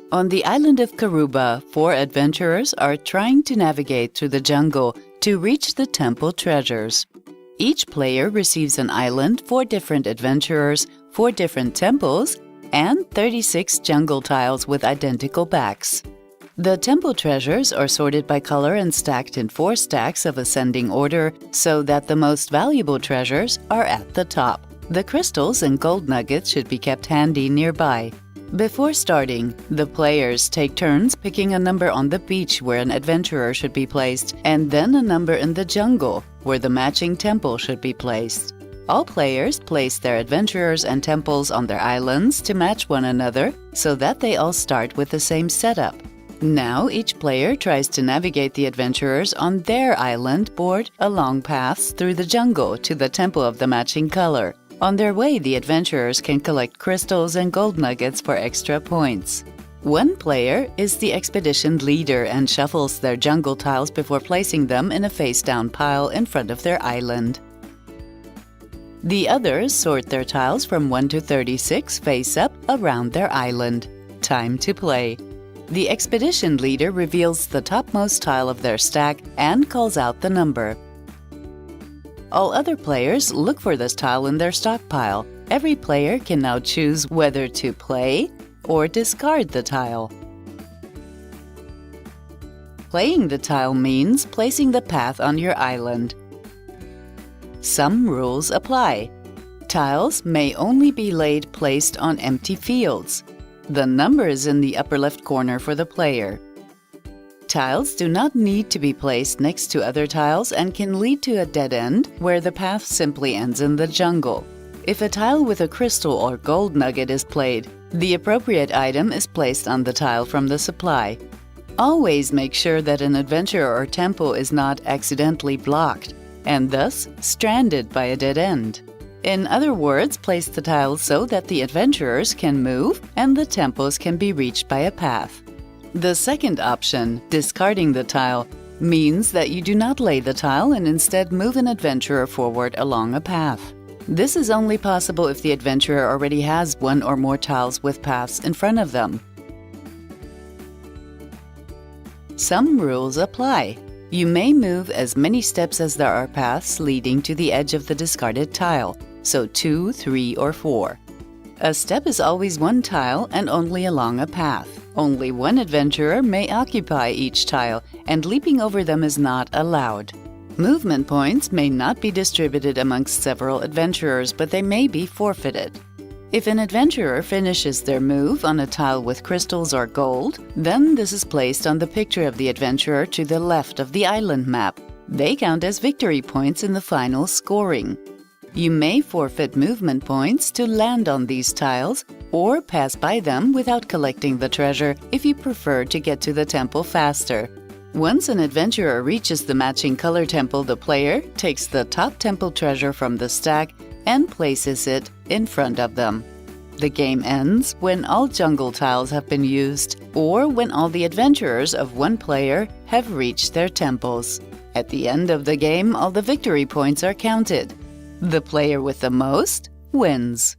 On the island of Karuba, 4 adventurers are trying to navigate through the jungle to reach the temple treasures. Each player receives an island, 4 different adventurers, 4 different temples, and 36 jungle tiles with identical backs. The temple treasures are sorted by color and stacked in 4 stacks of ascending order so that the most valuable treasures are at the top. The crystals and gold nuggets should be kept handy nearby. Before starting, the players take turns picking a number on the beach where an adventurer should be placed, and then a number in the jungle where the matching temple should be placed. All players place their adventurers and temples on their islands to match one another so that they all start with the same setup. Now each player tries to navigate the adventurers on their island board along paths through the jungle to the temple of the matching color. On their way, the adventurers can collect crystals and gold nuggets for extra points. One player is the expedition leader and shuffles their jungle tiles before placing them in a face-down pile in front of their island. The others sort their tiles from 1 to 36 face-up around their island. Time to play. The expedition leader reveals the topmost tile of their stack and calls out the number. All other players look for this tile in their stockpile. Every player can now choose whether to play or discard the tile. Playing the tile means placing the path on your island. Some rules apply. Tiles may only be placed on empty fields. The number is in the upper left corner for the player. Tiles do not need to be placed next to other tiles and can lead to a dead end where the path simply ends in the jungle. If a tile with a crystal or gold nugget is played, the appropriate item is placed on the tile from the supply. Always make sure that an adventurer or temple is not accidentally blocked and thus stranded by a dead end. In other words, place the tiles so that the adventurers can move and the temples can be reached by a path. The second option, discarding the tile, means that you do not lay the tile and instead move an adventurer forward along a path. This is only possible if the adventurer already has 1 or more tiles with paths in front of them. Some rules apply. You may move as many steps as there are paths leading to the edge of the discarded tile, so 2, 3, or 4. A step is always 1 tile and only along a path. Only 1 adventurer may occupy each tile, and leaping over them is not allowed. Movement points may not be distributed amongst several adventurers, but they may be forfeited. If an adventurer finishes their move on a tile with crystals or gold, then this is placed on the picture of the adventurer to the left of the island map. They count as victory points in the final scoring. You may forfeit movement points to land on these tiles or pass by them without collecting the treasure if you prefer to get to the temple faster. Once an adventurer reaches the matching color temple, the player takes the top temple treasure from the stack and places it in front of them. The game ends when all jungle tiles have been used or when all the adventurers of 1 player have reached their temples. At the end of the game, all the victory points are counted. The player with the most wins.